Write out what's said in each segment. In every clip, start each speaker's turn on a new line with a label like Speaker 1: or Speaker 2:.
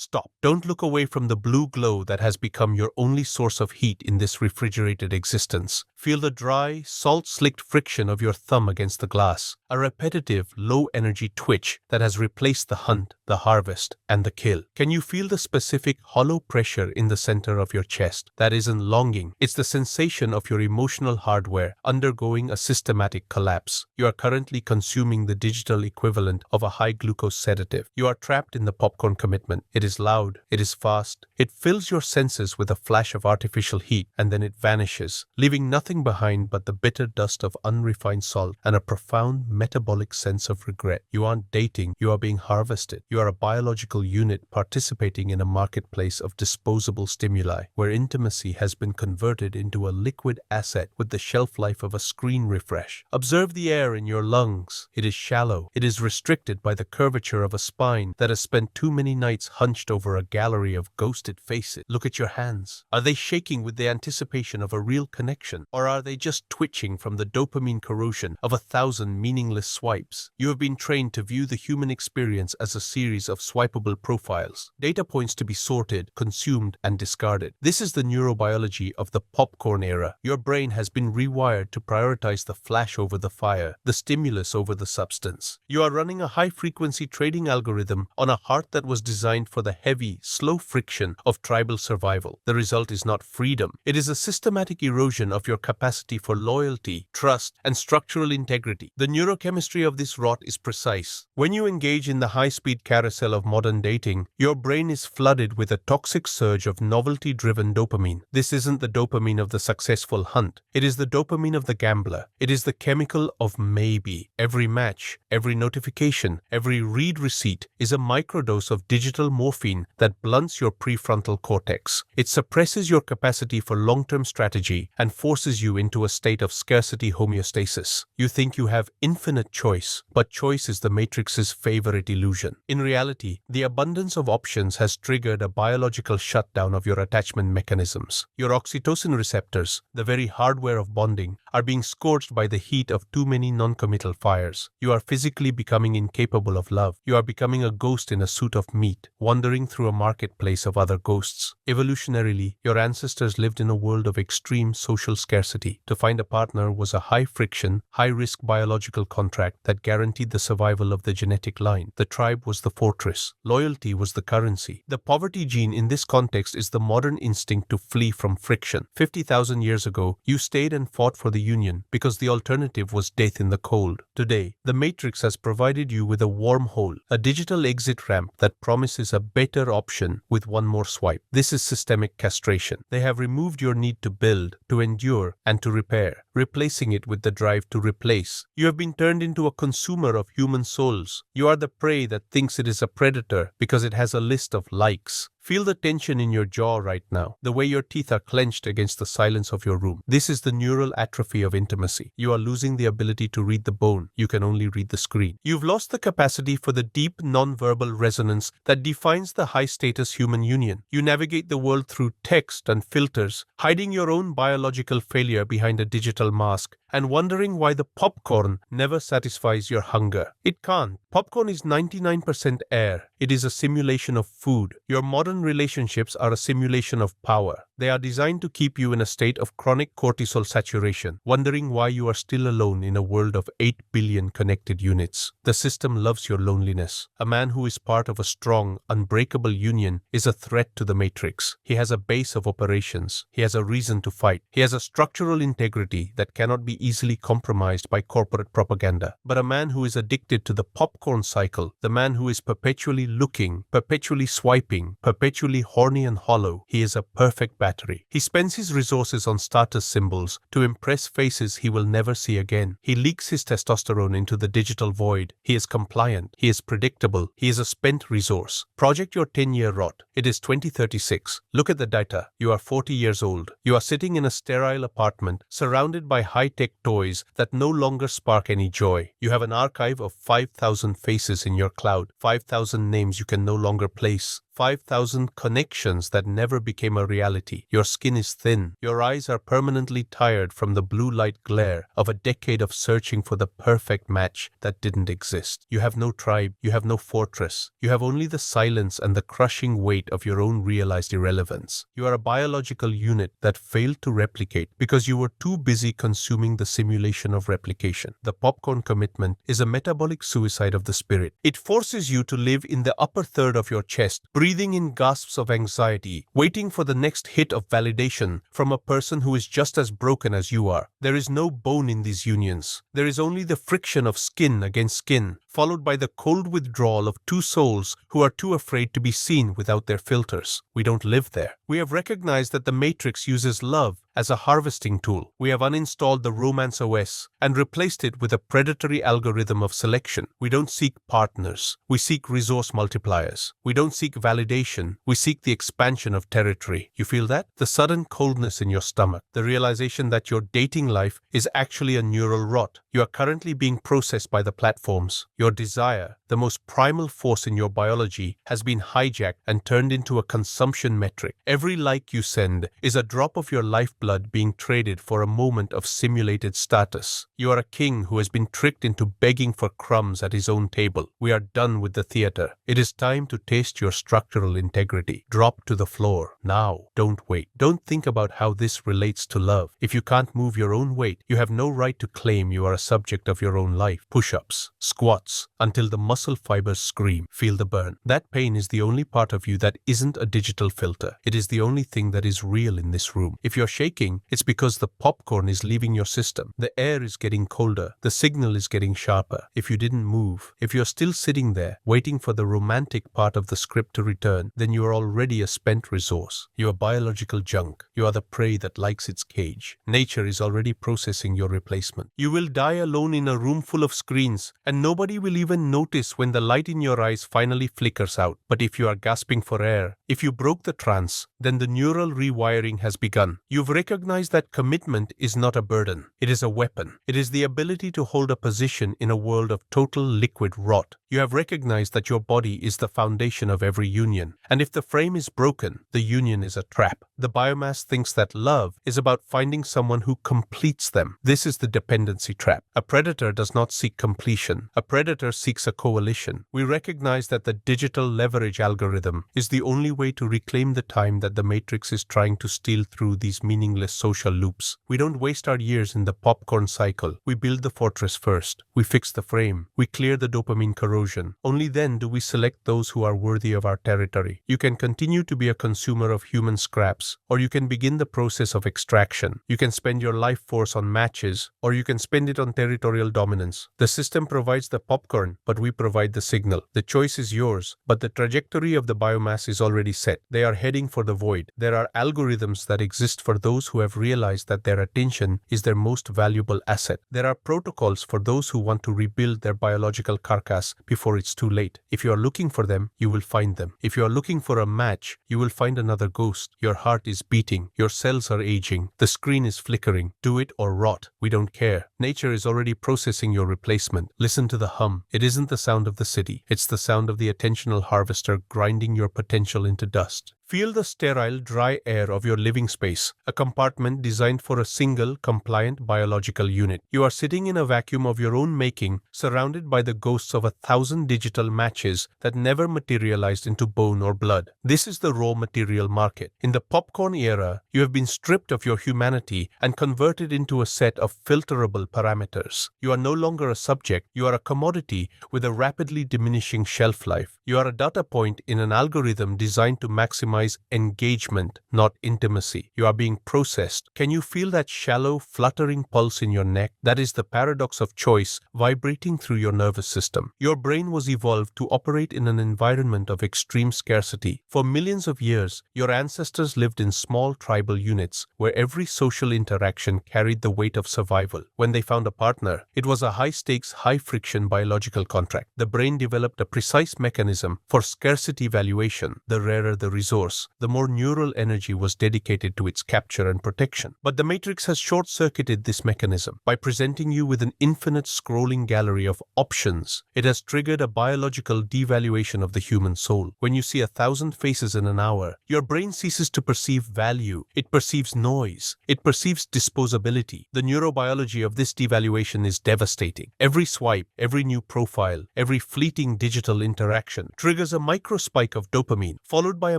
Speaker 1: Stop. Don't look away from the blue glow that has become your only source of heat in this refrigerated existence. Feel the dry, salt-slicked friction of your thumb against the glass, a repetitive, low-energy twitch that has replaced the hunt, the harvest, and the kill. Can you feel the specific hollow pressure in the center of your chest? That isn't longing. It's the sensation of your emotional hardware undergoing a systematic collapse. You are currently consuming the digital equivalent of a high-glucose sedative. You are trapped in the popcorn commitment. It is loud. It is fast. It fills your senses with a flash of artificial heat, and then it vanishes, leaving nothing behind but the bitter dust of unrefined salt and a profound metabolic sense of regret. You aren't dating. You are being harvested. You are a biological unit participating in a marketplace of disposable stimuli, where intimacy has been converted into a liquid asset with the shelf life of a screen refresh. Observe the air in your lungs. It is shallow. It is restricted by the curvature of a spine that has spent too many nights hunched over a gallery of ghosted faces. Look at your hands. Are they shaking with the anticipation of a real connection, or are they just twitching from the dopamine corrosion of 1,000 meaningless swipes? You have been trained to view the human experience as a series of swipeable profiles, data points to be sorted, consumed, and discarded. This is the neurobiology of the popcorn era. Your brain has been rewired to prioritize the flash over the fire, the stimulus over the substance. You are running a high-frequency trading algorithm on a heart that was designed for the heavy, slow friction of tribal survival. The result is not freedom. It is a systematic erosion of your capacity for loyalty, trust, and structural integrity. The neurochemistry of this rot is precise. When you engage in the high-speed carousel of modern dating, your brain is flooded with a toxic surge of novelty-driven dopamine. This isn't the dopamine of the successful hunt. It is the dopamine of the gambler. It is the chemical of maybe. Every match, every notification, every read receipt is a microdose of digital morphine that blunts your prefrontal cortex. It suppresses your capacity for long-term strategy and forces you into a state of scarcity homeostasis. You think you have infinite choice, but choice is the Matrix's favorite illusion. In reality, the abundance of options has triggered a biological shutdown of your attachment mechanisms. Your oxytocin receptors, the very hardware of bonding, are being scorched by the heat of too many non-committal fires. You are physically becoming incapable of love. You are becoming a ghost in a suit of meat, wandering through a marketplace of other ghosts. Evolutionarily, your ancestors lived in a world of extreme social scarcity. To find a partner was a high-friction, high-risk biological contract that guaranteed the survival of the genetic line. The tribe was the fortress. Loyalty was the currency. The poverty gene in this context is the modern instinct to flee from friction. 50,000 years ago, you stayed and fought for the union because the alternative was death in the cold. Today, the Matrix has provided you with a wormhole, a digital exit ramp that promises a better option with one more swipe. This is systemic castration. They have removed your need to build, to endure, and to repair, replacing it with the drive to replace. You have been turned into a consumer of human souls. You are the prey that thinks it is a predator because it has a list of likes. Feel the tension in your jaw right now, the way your teeth are clenched against the silence of your room. This is the neural atrophy of intimacy. You are losing the ability to read the bone. You can only read the screen. You've lost the capacity for the deep non-verbal resonance that defines the high-status human union. You navigate the world through text and filters, hiding your own biological failure behind a digital mask, and wondering why the popcorn never satisfies your hunger. It can't. Popcorn is 99% air. It is a simulation of food. Your modern relationships are a simulation of power. They are designed to keep you in a state of chronic cortisol saturation, wondering why you are still alone in a world of 8 billion connected units. The system loves your loneliness. A man who is part of a strong, unbreakable union is a threat to the Matrix. He has a base of operations. He has a reason to fight. He has a structural integrity that cannot be easily compromised by corporate propaganda. But a man who is addicted to the popcorn cycle, the man who is perpetually looking, perpetually swiping, perpetually horny and hollow, he is a perfect battery. He spends his resources on status symbols to impress faces he will never see again. He leaks his testosterone into the digital void. He is compliant. He is predictable. He is a spent resource. Project your 10-year rot. It is 2036. Look at the data. You are 40 years old. You are sitting in a sterile apartment surrounded by high-tech toys that no longer spark any joy. You have an archive of 5,000 faces in your cloud, 5,000 names you can no longer place, 5,000 connections that never became a reality. Your skin is thin. Your eyes are permanently tired from the blue light glare of a decade of searching for the perfect match that didn't exist. You have no tribe. You have no fortress. You have only the silence and the crushing weight of your own realized irrelevance. You are a biological unit that failed to replicate because you were too busy consuming the simulation of replication. The popcorn commitment is a metabolic suicide of the spirit. It forces you to live in the upper third of your chest, breathing in gasps of anxiety, waiting for the next hit of validation from a person who is just as broken as you are. There is no bone in these unions. There is only the friction of skin against skin, followed by the cold withdrawal of two souls who are too afraid to be seen without their filters. We don't live there. We have recognized that the Matrix uses love as a harvesting tool. We have uninstalled the Romance OS and replaced it with a predatory algorithm of selection. We don't seek partners. We seek resource multipliers. We don't seek validation. We seek the expansion of territory. You feel that? The sudden coldness in your stomach. The realization that your dating life is actually a neural rot. You are currently being processed by the platforms. Your desire, the most primal force in your biology, has been hijacked and turned into a consumption metric. Every like you send is a drop of your lifeblood being traded for a moment of simulated status. You are a king who has been tricked into begging for crumbs at his own table. We are done with the theater. It is time to taste your structural integrity. Drop to the floor. Now. Don't wait. Don't think about how this relates to love. If you can't move your own weight, you have no right to claim you are a subject of your own life. Push-ups, squats, until the muscle fibers scream. Feel the burn. That pain is the only part of you that isn't a digital filter. It is the only thing that is real in this room. If you're shaking, it's because the popcorn is leaving your system. The air is getting colder. The signal is getting sharper. If you didn't move, if you're still sitting there, waiting for the romantic part of the script to return, then you are already a spent resource. You are biological junk. You are the prey that likes its cage. Nature is already processing your replacement. You will die alone in a room full of screens, and nobody will even notice when the light in your eyes finally flickers out. But if you are gasping for air, if you broke the trance, then the neural rewiring has begun. You've recognized that commitment is not a burden. It is a weapon. It is the ability to hold a position in a world of total liquid rot. You have recognized that your body is the foundation of every union, and if the frame is broken, the union is a trap. The biomass thinks that love is about finding someone who completes them. This is the dependency trap. A predator does not seek completion. A predator seeks a coalition. We recognize that the digital leverage algorithm is the only way to reclaim the time that the Matrix is trying to steal through these meaningless social loops. We don't waste our years in the popcorn cycle. We build the fortress first. We fix the frame. We clear the dopamine corrosion. Only then do we select those who are worthy of our territory. You can continue to be a consumer of human scraps, or you can begin the process of extraction. You can spend your life force on matches, or you can spend it on territorial dominance. The system provides the popcorn, but we provide the signal. The choice is yours, but the trajectory of the biomass is already set. They are heading for the void. There are algorithms that exist for those who have realized that their attention is their most valuable asset. There are protocols for those who want to rebuild their biological carcass before it's too late. If you are looking for them, you will find them. If you are looking for a match, you will find another ghost. Your heart is beating. Your cells are aging. The screen is flickering. Do it or rot. We don't care. Nature is already processing your replacement. Listen to the hum. It isn't the sound of the city. It's the sound of the attentional harvester grinding your potential into dust. Feel the sterile, dry air of your living space, a compartment designed for a single, compliant biological unit. You are sitting in a vacuum of your own making, surrounded by the ghosts of 1,000 digital matches that never materialized into bone or blood. This is the raw material market. In the popcorn era, you have been stripped of your humanity and converted into a set of filterable parameters. You are no longer a subject. You are a commodity with a rapidly diminishing shelf life. You are a data point in an algorithm designed to maximize engagement, not intimacy. You are being processed. Can you feel that shallow, fluttering pulse in your neck? That is the paradox of choice vibrating through your nervous system. Your brain was evolved to operate in an environment of extreme scarcity. For millions of years, your ancestors lived in small tribal units where every social interaction carried the weight of survival. When they found a partner, it was a high-stakes, high-friction biological contract. The brain developed a precise mechanism for scarcity valuation. The rarer the resource, resource, the more neural energy was dedicated to its capture and protection. But the Matrix has short-circuited this mechanism. By presenting you with an infinite scrolling gallery of options, it has triggered a biological devaluation of the human soul. When you see 1,000 faces in an hour, your brain ceases to perceive value. It perceives noise. It perceives disposability. The neurobiology of this devaluation is devastating. Every swipe, every new profile, every fleeting digital interaction triggers a microspike of dopamine, followed by a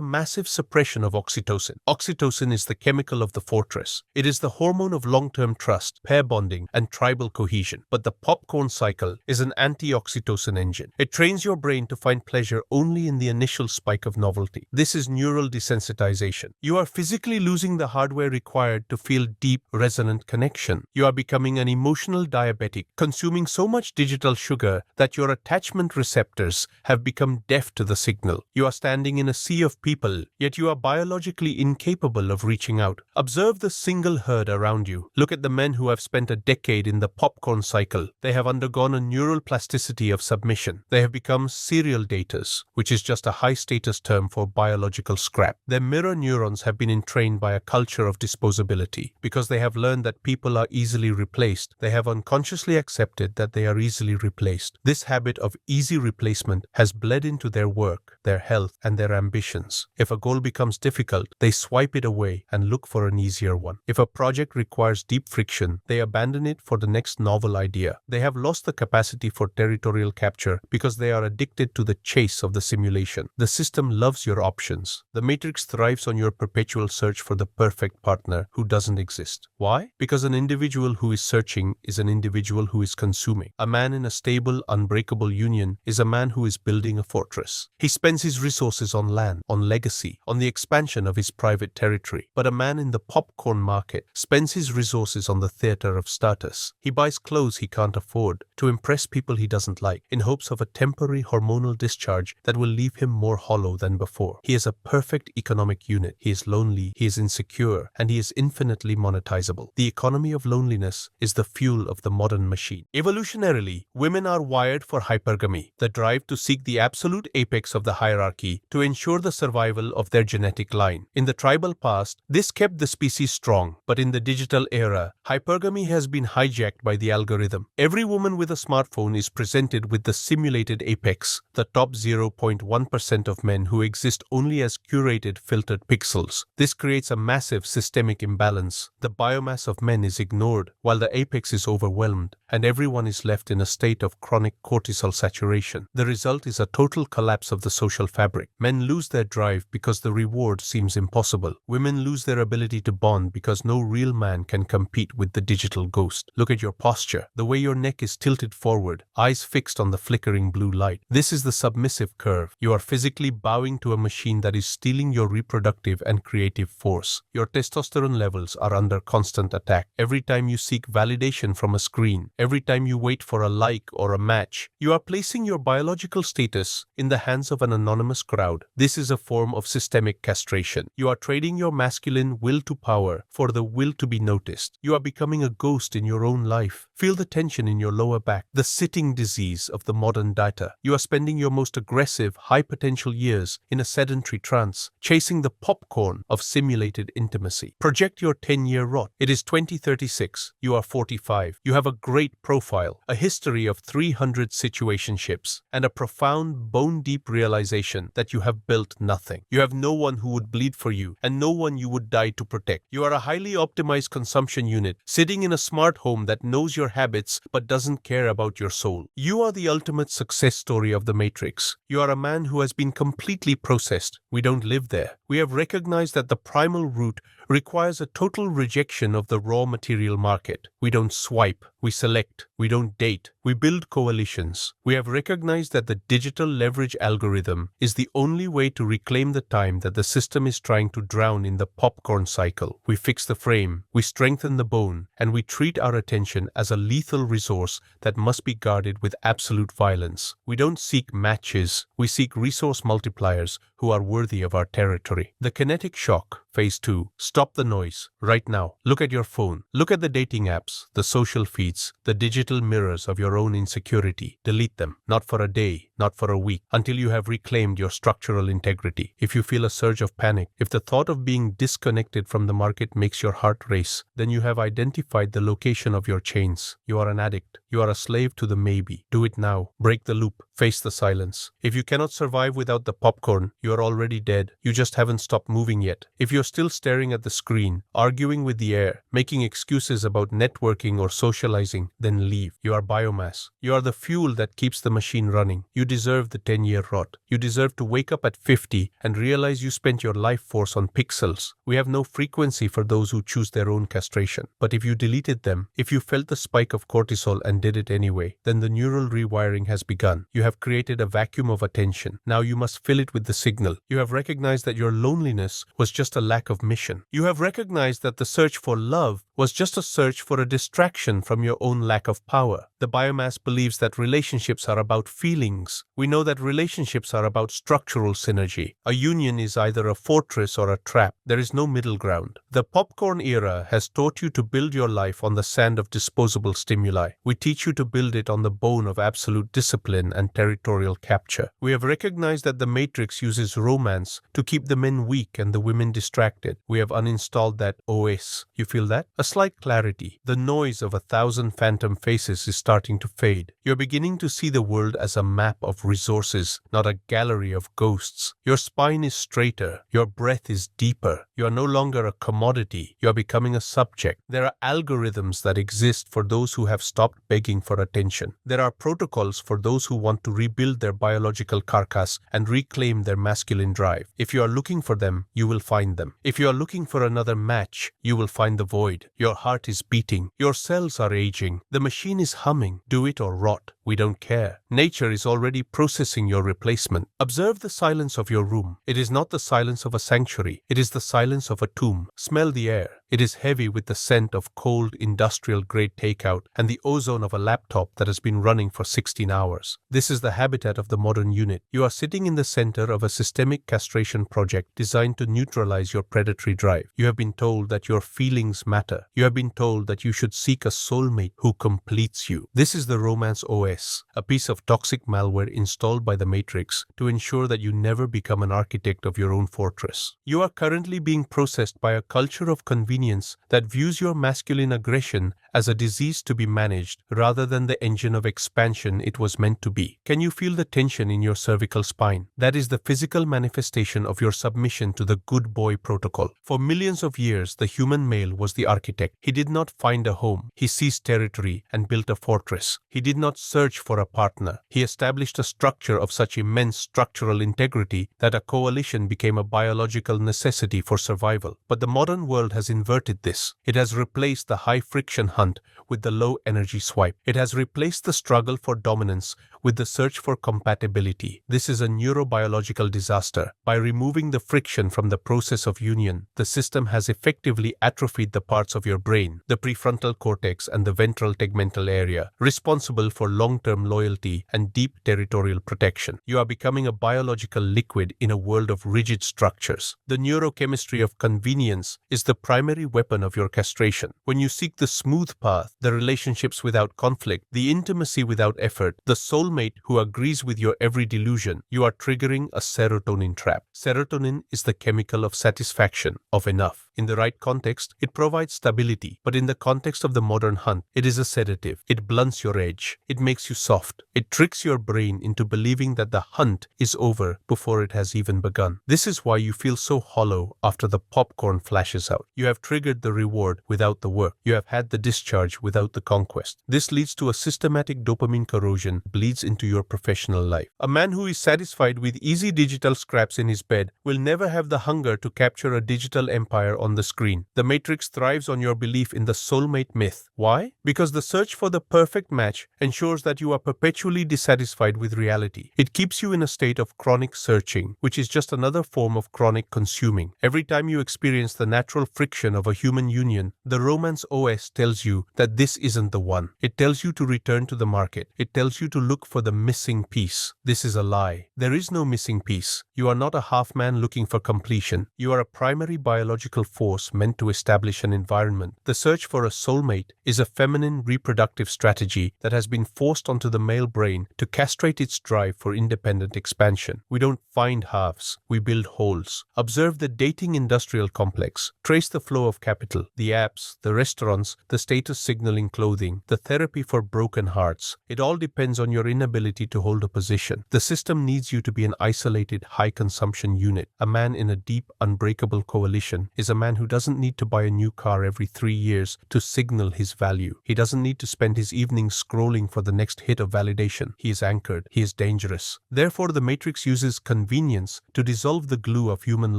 Speaker 1: massive suppression of oxytocin. Oxytocin is the chemical of the fortress. It is the hormone of long-term trust, pair bonding, and tribal cohesion. But the popcorn cycle is an anti-oxytocin engine. It trains your brain to find pleasure only in the initial spike of novelty. This is neural desensitization. You are physically losing the hardware required to feel deep, resonant connection. You are becoming an emotional diabetic, consuming so much digital sugar that your attachment receptors have become deaf to the signal. You are standing in a sea of people, yet you are biologically incapable of reaching out. Observe the single herd around you. Look at the men who have spent a decade in the popcorn cycle. They have undergone a neural plasticity of submission. They have become serial daters, which is just a high-status term for biological scrap. Their mirror neurons have been entrained by a culture of disposability. Because they have learned that people are easily replaced, they have unconsciously accepted that they are easily replaced. This habit of easy replacement has bled into their work, their health, and their ambitions. If a goal becomes difficult, they swipe it away and look for an easier one. If a project requires deep friction, they abandon it for the next novel idea. They have lost the capacity for territorial capture because they are addicted to the chase of the simulation. The system loves your options. The Matrix thrives on your perpetual search for the perfect partner who doesn't exist. Why? Because an individual who is searching is an individual who is consuming. A man in a stable, unbreakable union is a man who is building a fortress. He spends his resources on land, on legacy, on the expansion of his private territory. But a man in the popcorn market spends his resources on the theater of status. He buys clothes he can't afford to impress people he doesn't like, in hopes of a temporary hormonal discharge that will leave him more hollow than before. He is a perfect economic unit. He is lonely, he is insecure, and he is infinitely monetizable. The economy of loneliness is the fuel of the modern machine. Evolutionarily, women are wired for hypergamy, the drive to seek the absolute apex of the hierarchy to ensure the survival of their genetic line. In the tribal past, this kept the species strong, but in the digital era, hypergamy has been hijacked by the algorithm. Every woman with a smartphone is presented with the simulated apex, the top 0.1% of men who exist only as curated filtered pixels. This creates a massive systemic imbalance. The biomass of men is ignored while the apex is overwhelmed, and everyone is left in a state of chronic cortisol saturation. The result is a total collapse of the social fabric. Men lose their drive because the reward seems impossible. Women lose their ability to bond because no real man can compete with the digital ghost. Look at your posture, the way your neck is tilted forward, eyes fixed on the flickering blue light. This is the submissive curve. You are physically bowing to a machine that is stealing your reproductive and creative force. Your testosterone levels are under constant attack. Every time you seek validation from a screen, every time you wait for a like or a match, you are placing your biological status in the hands of an anonymous crowd. This is a form of systemic castration. You are trading your masculine will to power for the will to be noticed. You are becoming a ghost in your own life. Feel the tension in your lower back, the sitting disease of the modern data. You are spending your most aggressive, high-potential years in a sedentary trance, chasing the popcorn of simulated intimacy. Project your 10-year rot. It is 2036. You are 45. You have a great profile, a history of 300 situationships, and a profound, bone-deep realization that you have built nothing. You have no one who would bleed for you, and no one you would die to protect. You are a highly optimized consumption unit, sitting in a smart home that knows your habits but doesn't care about your soul. You are the ultimate success story of the Matrix. You are a man who has been completely processed. We don't live there. We have recognized that the primal root requires a total rejection of the raw material market. We don't swipe, we select, we don't date, we build coalitions. We have recognized that the digital leverage algorithm is the only way to reclaim the time that the system is trying to drown in the popcorn cycle. We fix the frame, we strengthen the bone, and we treat our attention as a lethal resource that must be guarded with absolute violence. We don't seek matches, we seek resource multipliers who are worthy of our territory. The kinetic shock, Phase 2. Stop the noise. Right now. Look at your phone. Look at the dating apps, the social feeds, the digital mirrors of your own insecurity. Delete them. Not for a day, not for a week, until you have reclaimed your structural integrity. If you feel a surge of panic, if the thought of being disconnected from the market makes your heart race, then you have identified the location of your chains. You are an addict. You are a slave to the maybe. Do it now. Break the loop. Face the silence. If you cannot survive without the popcorn, you are already dead. You just haven't stopped moving yet. If you're still staring at the screen, arguing with the air, making excuses about networking or socializing, then leave. You are biomass. You are the fuel that keeps the machine running. You deserve the 10-year rot. You deserve to wake up at 50 and realize you spent your life force on pixels. We have no frequency for those who choose their own castration. But if you deleted them, if you felt the spike of cortisol and did it anyway, then the neural rewiring has begun. You have created a vacuum of attention. Now you must fill it with the signal. You have recognized that your loneliness was just a lack of mission. You have recognized that the search for love was just a search for a distraction from your own lack of power. The biomass believes that relationships are about feelings. We know that relationships are about structural synergy. A union is either a fortress or a trap. There is no middle ground. The popcorn era has taught you to build your life on the sand of disposable stimuli. We teach you to build it on the bone of absolute discipline and territorial capture. We have recognized that the matrix uses romance to keep the men weak and the women distracted. We have uninstalled that OS. You feel that? A slight clarity. The noise of 1,000 phantom faces is starting to fade. You're beginning to see the world as a map of resources, not a gallery of ghosts. Your spine is straighter. Your breath is deeper. You are no longer a commodity. You are becoming a subject. There are algorithms that exist for those who have stopped begging for attention. There are protocols for those who want to rebuild their biological carcass and reclaim their masculine drive. If you are looking for them, you will find them. If you are looking for another match, you will find the void. Your heart is beating. Your cells are aging. The machine is humming. Do it or rot. We don't care. Nature is already processing your replacement. Observe the silence of your room. It is not the silence of a sanctuary. It is the silence of a tomb. Smell the air. It is heavy with the scent of cold industrial-grade takeout and the ozone of a laptop that has been running for 16 hours. This is the habitat of the modern unit. You are sitting in the center of a systemic castration project designed to neutralize your predatory drive. You have been told that your feelings matter. You have been told that you should seek a soulmate who completes you. This is the Romance OS, a piece of toxic malware installed by the Matrix to ensure that you never become an architect of your own fortress. You are currently being processed by a culture of convenience that views your masculine aggression as a disease to be managed rather than the engine of expansion it was meant to be. Can you feel the tension in your cervical spine? That is the physical manifestation of your submission to the good boy protocol. For millions of years, the human male was the architect. He did not find a home. He seized territory and built a fortress. He did not search for a partner. He established a structure of such immense structural integrity that a coalition became a biological necessity for survival. But the modern world has inverted this. It has replaced the high-friction hunt with the low-energy swipe. It has replaced the struggle for dominance with the search for compatibility. This is a neurobiological disaster. By removing the friction from the process of union, the system has effectively atrophied the parts of your brain, the prefrontal cortex and the ventral tegmental area, responsible for long-term loyalty and deep territorial protection. You are becoming a biological liquid in a world of rigid structures. The neurochemistry of convenience is the primary weapon of your castration. When you seek the smooth path, the relationships without conflict, the intimacy without effort, the soulmate who agrees with your every delusion, you are triggering a serotonin trap. Serotonin is the chemical of satisfaction, of enough. In the right context, it provides stability, but in the context of the modern hunt, it is a sedative. It blunts your edge. It makes you soft. It tricks your brain into believing that the hunt is over before it has even begun. This is why you feel so hollow after the popcorn flashes out. You have triggered the reward without the work. You have had the discharge without the conquest. This leads to a systematic dopamine corrosion, bleeds into your professional life. A man who is satisfied with easy digital scraps in his bed will never have the hunger to capture a digital empire on the screen. The Matrix thrives on your belief in the soulmate myth. Why? Because the search for the perfect match ensures that you are perpetually dissatisfied with reality. It keeps you in a state of chronic searching, which is just another form of chronic consuming. Every time you experience the natural friction of a human union, the Romance OS tells tells you that this isn't the one. It tells you to return to the market. It tells you to look for the missing piece. This is a lie. There is no missing piece. You are not a half man looking for completion. You are a primary biological force meant to establish an environment. The search for a soulmate is a feminine reproductive strategy that has been forced onto the male brain to castrate its drive for independent expansion. We don't find halves. We build wholes. Observe the dating industrial complex. Trace the flow of capital, the apps, the restaurants, the status signaling clothing, the therapy for broken hearts. It all depends on your inability to hold a position. The system needs you to be an isolated, high-consumption unit. A man in a deep, unbreakable coalition is a man who doesn't need to buy a new car every 3 years to signal his value. He doesn't need to spend his evenings scrolling for the next hit of validation. He is anchored. He is dangerous. Therefore, the Matrix uses convenience to dissolve the glue of human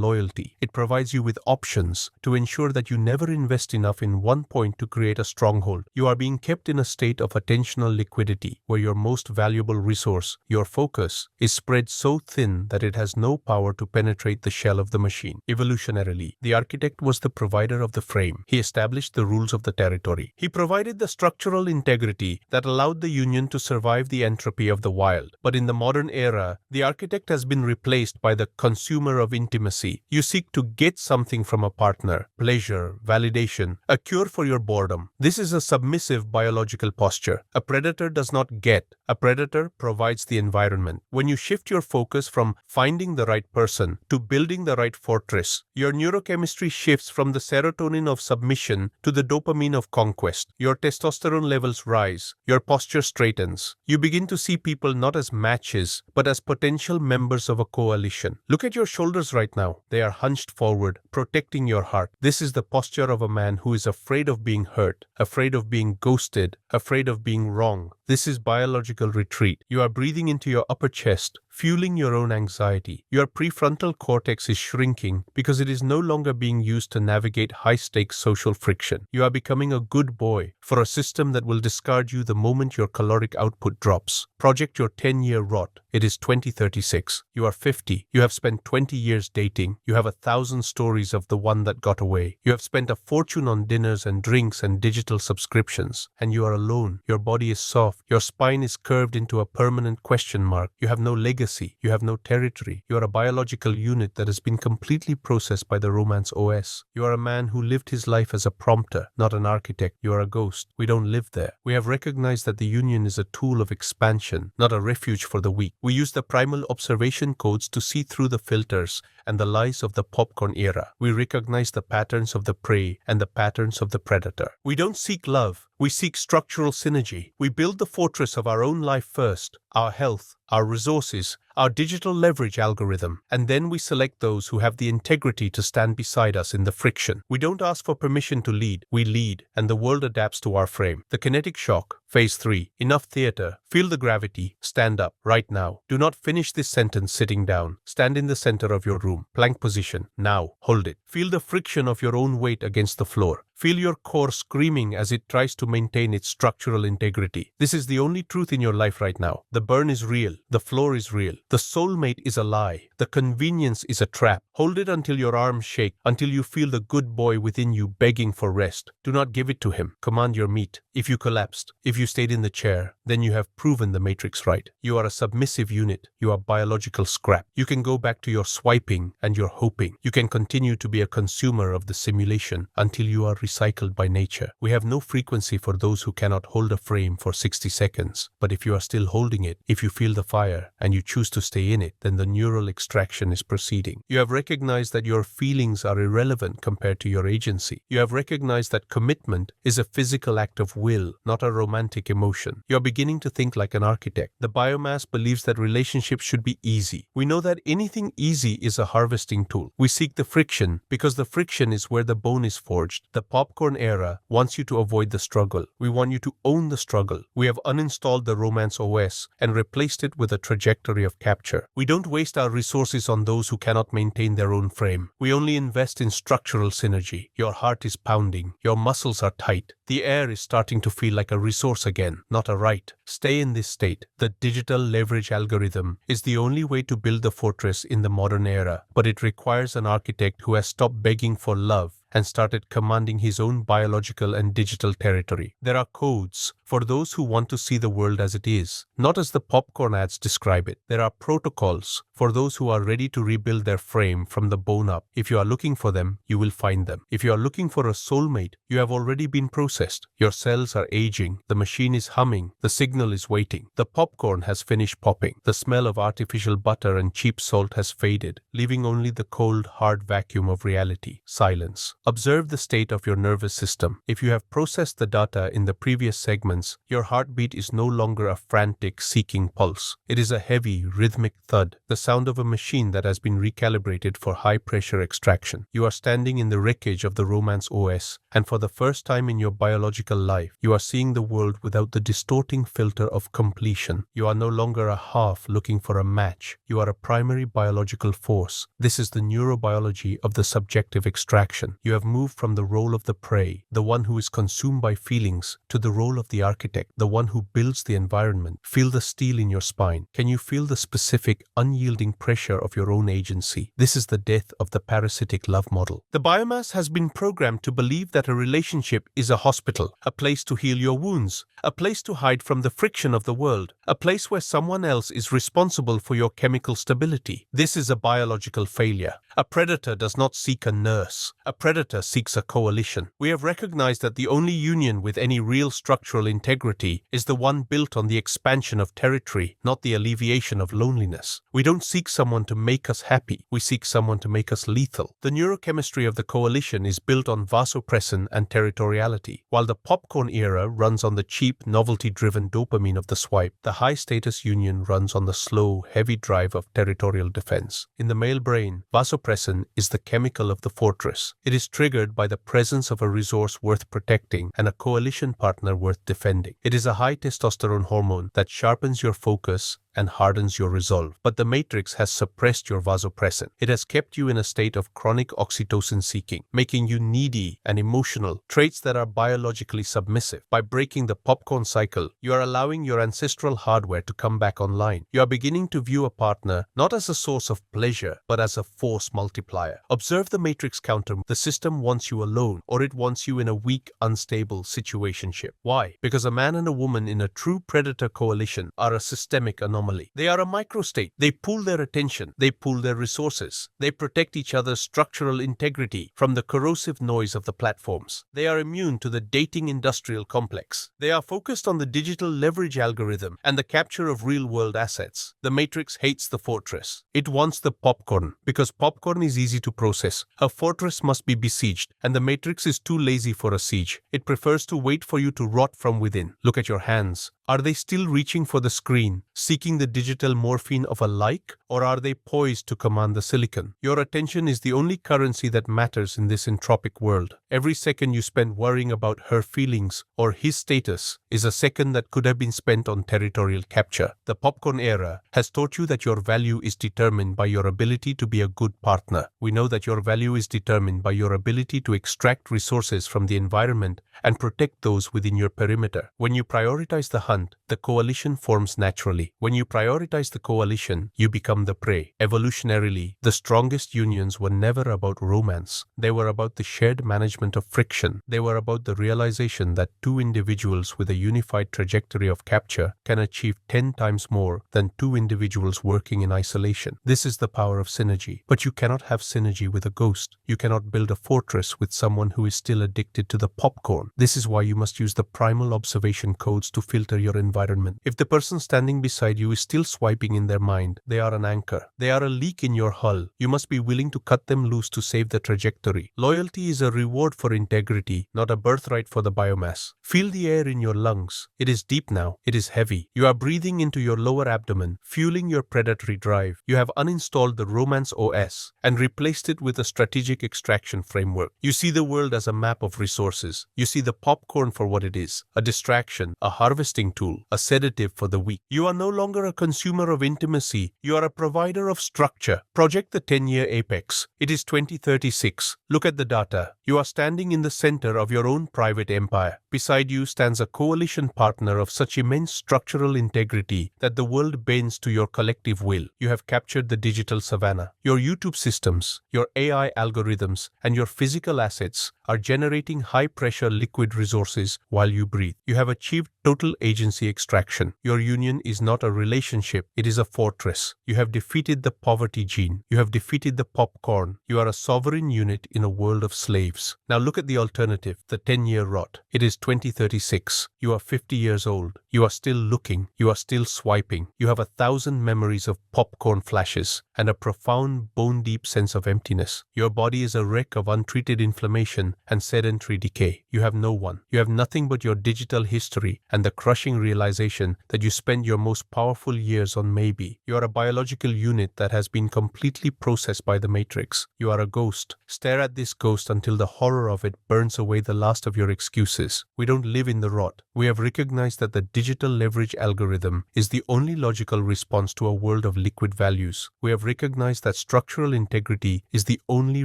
Speaker 1: loyalty. It provides you with options to ensure that you never invest enough in one point to create a stronghold. You are being kept in a state of attentional liquidity, where your most valuable resource, your focus, is spread so thin that it has no power to penetrate the shell of the machine. Evolutionarily, the architect was the provider of the frame. He established the rules of the territory. He provided the structural integrity that allowed the union to survive the entropy of the wild. But in the modern era, the architect has been replaced by the consumer of intimacy. You seek to get something from a partner: pleasure, validation, a cure for your boredom. This is a submissive biological posture. A predator does not get. A predator provides the environment. When you shift your focus from finding the right person to building the right fortress, your neurochemistry shifts from the serotonin of submission to the dopamine of conquest. Your testosterone levels rise. Your posture straightens. You begin to see people not as matches, but as potential members of a coalition. Look at your shoulders right now. They are hunched forward, protecting your heart. This is the posture of a man who is afraid of being hurt, afraid of being ghosted, afraid of being wrong. This is biological retreat. You are breathing into your upper chest, fueling your own anxiety. Your prefrontal cortex is shrinking because it is no longer being used to navigate high-stakes social friction. You are becoming a good boy for a system that will discard you the moment your caloric output drops. Project your 10-year rot. It is 2036. You are 50. You have spent 20 years dating. You have 1,000 stories of the one that got away. You have spent a fortune on dinners and drinks and digital subscriptions. And you are alone. Your body is soft. Your spine is curved into a permanent question mark. You have no legacy. You have no territory. You are a biological unit that has been completely processed by the romance OS. You are a man who lived his life as a prompter, not an architect. You are a ghost. We don't live there. We have recognized that the union is a tool of expansion, not a refuge for the weak. We use the primal observation codes to see through the filters and the lies of the popcorn era. We recognize the patterns of the prey and the patterns of the predator. We don't seek love. We seek structural synergy. We build the fortress of our own life first, our health, our resources, our digital leverage algorithm, and then we select those who have the integrity to stand beside us in the friction. We don't ask for permission to lead, we lead, and the world adapts to our frame. The kinetic shock, phase 3. Enough theater. Feel the gravity. Stand up, right now. Do not finish this sentence sitting down. Stand in the center of your room. Plank position. Now. Hold it. Feel the friction of your own weight against the floor. Feel your core screaming as it tries to maintain its structural integrity. This is the only truth in your life right now. The burn is real. The floor is real. The soulmate is a lie. The convenience is a trap. Hold it until your arms shake, until you feel the good boy within you begging for rest. Do not give it to him. Command your meat. If you collapsed, if you stayed in the chair, then you have proven the matrix right. You are a submissive unit. You are biological scrap. You can go back to your swiping and your hoping. You can continue to be a consumer of the simulation until you are recycled by nature. We have no frequency for those who cannot hold a frame for 60 seconds. But if you are still holding it, if you feel the fire and you choose to stay in it, then the neural extraction is proceeding. You have recognized that your feelings are irrelevant compared to your agency. You have recognized that commitment is a physical act of will, not a romantic emotion. You are beginning to think like an architect. The biomass believes that relationships should be easy. We know that anything easy is a harvesting tool. We seek the friction because the friction is where the bone is forged. The popcorn era wants you to avoid the struggle. We want you to own the struggle. We have uninstalled the romance OS and replaced it with a trajectory of capture. We don't waste our resources on those who cannot maintain their own frame. We only invest in structural synergy. Your heart is pounding. Your muscles are tight. The air is starting to feel like a resource again, not a right. Stay in this state. The digital leverage algorithm is the only way to build the fortress in the modern era, but it requires an architect who has stopped begging for love and started commanding his own biological and digital territory. There are codes for those who want to see the world as it is, not as the popcorn ads describe it. There are protocols for those who are ready to rebuild their frame from the bone up. If you are looking for them, you will find them. If you are looking for a soulmate, you have already been processed. Your cells are aging, the machine is humming, the signal is waiting. The popcorn has finished popping. The smell of artificial butter and cheap salt has faded, leaving only the cold, hard vacuum of reality, silence. Observe the state of your nervous system. If you have processed the data in the previous segments, your heartbeat is no longer a frantic, seeking pulse. It is a heavy, rhythmic thud, the sound of a machine that has been recalibrated for high-pressure extraction. You are standing in the wreckage of the Romance OS, and for the first time in your biological life, you are seeing the world without the distorting filter of completion. You are no longer a half looking for a match. You are a primary biological force. This is the neurobiology of the subjective extraction. You have moved from the role of the prey, the one who is consumed by feelings, to the role of the architect, the one who builds the environment. Feel the steel in your spine. Can you feel the specific, unyielding pressure of your own agency? This is the death of the parasitic love model. The biomass has been programmed to believe that a relationship is a hospital, a place to heal your wounds, a place to hide from the friction of the world, a place where someone else is responsible for your chemical stability. This is a biological failure. A predator does not seek a nurse. A predator seeks a coalition. We have recognized that the only union with any real structural integrity is the one built on the expansion of territory, not the alleviation of loneliness. We don't seek someone to make us happy. We seek someone to make us lethal. The neurochemistry of the coalition is built on vasopressin and territoriality. While the popcorn era runs on the cheap, novelty-driven dopamine of the swipe, the high-status union runs on the slow, heavy drive of territorial defense. In the male brain, vasopressin is the chemical of the fortress. It is triggered by the presence of a resource worth protecting and a coalition partner worth defending. It is a high testosterone hormone that sharpens your focus and hardens your resolve. But the matrix has suppressed your vasopressin. It has kept you in a state of chronic oxytocin seeking, making you needy and emotional, traits that are biologically submissive. By breaking the popcorn cycle, you are allowing your ancestral hardware to come back online. You are beginning to view a partner not as a source of pleasure, but as a force multiplier. Observe the matrix counter. The system wants you alone, or it wants you in a weak, unstable situationship. Why? Because a man and a woman in a true predator coalition are a systemic anomaly. They are a microstate. They pool their attention. They pool their resources. They protect each other's structural integrity from the corrosive noise of the platforms. They are immune to the dating industrial complex. They are focused on the digital leverage algorithm and the capture of real-world assets. The matrix hates the fortress. It wants the popcorn. Because popcorn is easy to process, a fortress must be besieged, and the matrix is too lazy for a siege. It prefers to wait for you to rot from within. Look at your hands. Are they still reaching for the screen, seeking the digital morphine of a like, or are they poised to command the silicon? Your attention is the only currency that matters in this entropic world. Every second you spend worrying about her feelings or his status is a second that could have been spent on territorial capture. The popcorn era has taught you that your value is determined by your ability to be a good partner. We know that your value is determined by your ability to extract resources from the environment and protect those within your perimeter. When you prioritize the hunt, the coalition forms naturally. When you prioritize the coalition, you become the prey. Evolutionarily, the strongest unions were never about romance. They were about the shared management of friction. They were about the realization that two individuals with a unified trajectory of capture can achieve 10 times more than two individuals working in isolation. This is the power of synergy. But you cannot have synergy with a ghost. You cannot build a fortress with someone who is still addicted to the popcorn. This is why you must use the primal observation codes to filter your environment. If the person standing beside you is still swiping in their mind, they are an anchor. They are a leak in your hull. You must be willing to cut them loose to save the trajectory. Loyalty is a reward for integrity, not a birthright for the biomass. Feel the air in your lungs. It is deep now. It is heavy. You are breathing into your lower abdomen, fueling your predatory drive. You have uninstalled the Romance OS and replaced it with a strategic extraction framework. You see the world as a map of resources. You see the popcorn for what it is, a distraction, a harvesting tool, a sedative for the weak. You are no longer a consumer of intimacy. You are a provider of structure. Project the 10-year apex. It is 2036. Look at the data. You are standing in the center of your own private empire. Beside you stands a coalition partner of such immense structural integrity that the world bends to your collective will. You have captured the digital savannah. Your YouTube systems, your AI algorithms, and your physical assets are generating high-pressure liquid resources while you breathe. You have achieved total agency extraction. Your union is not a relationship, it is a fortress. You have defeated the poverty gene. You have defeated the popcorn. You are a sovereign unit in a world of slaves. Now look at the alternative, the 10-year rot. It is 2036. You are 50 years old. You are still looking. You are still swiping. You have 1,000 memories of popcorn flashes and a profound bone-deep sense of emptiness. Your body is a wreck of untreated inflammation and sedentary decay. You have no one. You have nothing but your digital history and the crushing realization that you spend your most powerful years on maybe. You are a biological unit that has been completely processed by the matrix. You are a ghost. Stare at this ghost until the horror of it burns away the last of your excuses. We don't live in the rot. We have recognized that the digital leverage algorithm is the only logical response to a world of liquid values. We have recognized that structural integrity is the only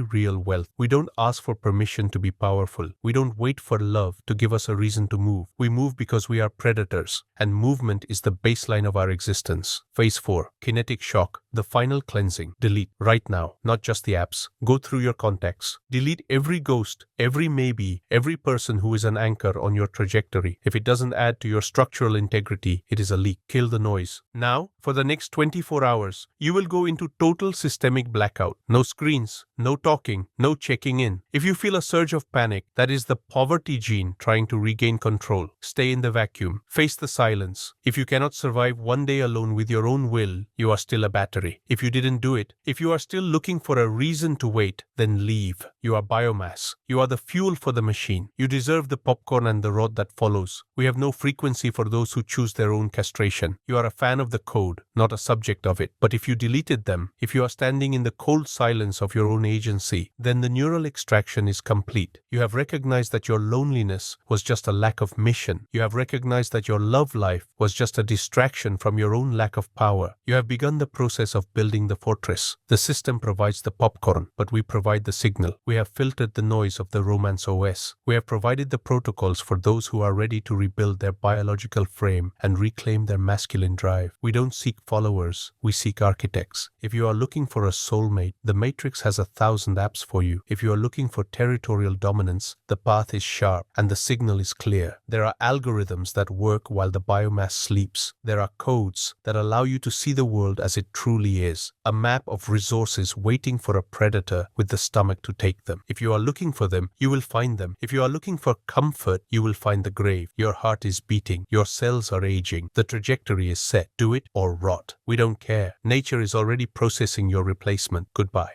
Speaker 1: real wealth. We don't ask for permission to be powerful. We don't wait for love to give us a reason to move. We move because we are predators, and movement is the baseline of our existence. Phase 4. Kinetic shock. The final cleansing. Delete. Right now. Not just the apps. Go through your contacts. Delete every ghost, every maybe, every person who is an anchor on your trajectory. If it doesn't add to your structural integrity, it is a leak. Kill the noise. Now, for the next 24 hours, you will go into total systemic blackout. No screens, no talking, no checking in. If you feel a surge of panic, that is the poverty gene trying to regain control. Stay in the vacuum. Face the silence. If you cannot survive one day alone with your own will, you are still a battery. If you didn't do it, if you are still looking for a reason to wait, then leave. You are biomass. You are the fuel for the machine. You deserve the popcorn and the rot that follows. We have no frequency for those who choose their own castration. You are a fan of the code, not a subject of it. But if you deleted them, if you are standing in the cold silence of your own agency, then the neural extraction is complete. You have recognized that your loneliness was just a lack of mission. You have recognized that your love life was just a distraction from your own lack of power. You have begun the process of building the fortress. The system provides the popcorn, but we provide the signal. We have filtered the noise of the romance OS. We have provided the protocols for those who are ready to rebuild their biological frame and reclaim their masculine drive. We don't seek followers, we seek architects. If you are looking for a soulmate, the Matrix has 1,000 apps for you. If you are looking for territorial dominance, the path is sharp and the signal is clear. There are algorithms that work while the biomass sleeps. There are codes that allow you to see the world as it truly is. A map of resources waiting for a predator with the stomach to take them. If you are looking for them, you will find them. If you are looking for comfort, you will find the grave. Your heart is beating. Your cells are aging. The trajectory is set. Do it or rot. We don't care. Nature is already processing your replacement. Goodbye.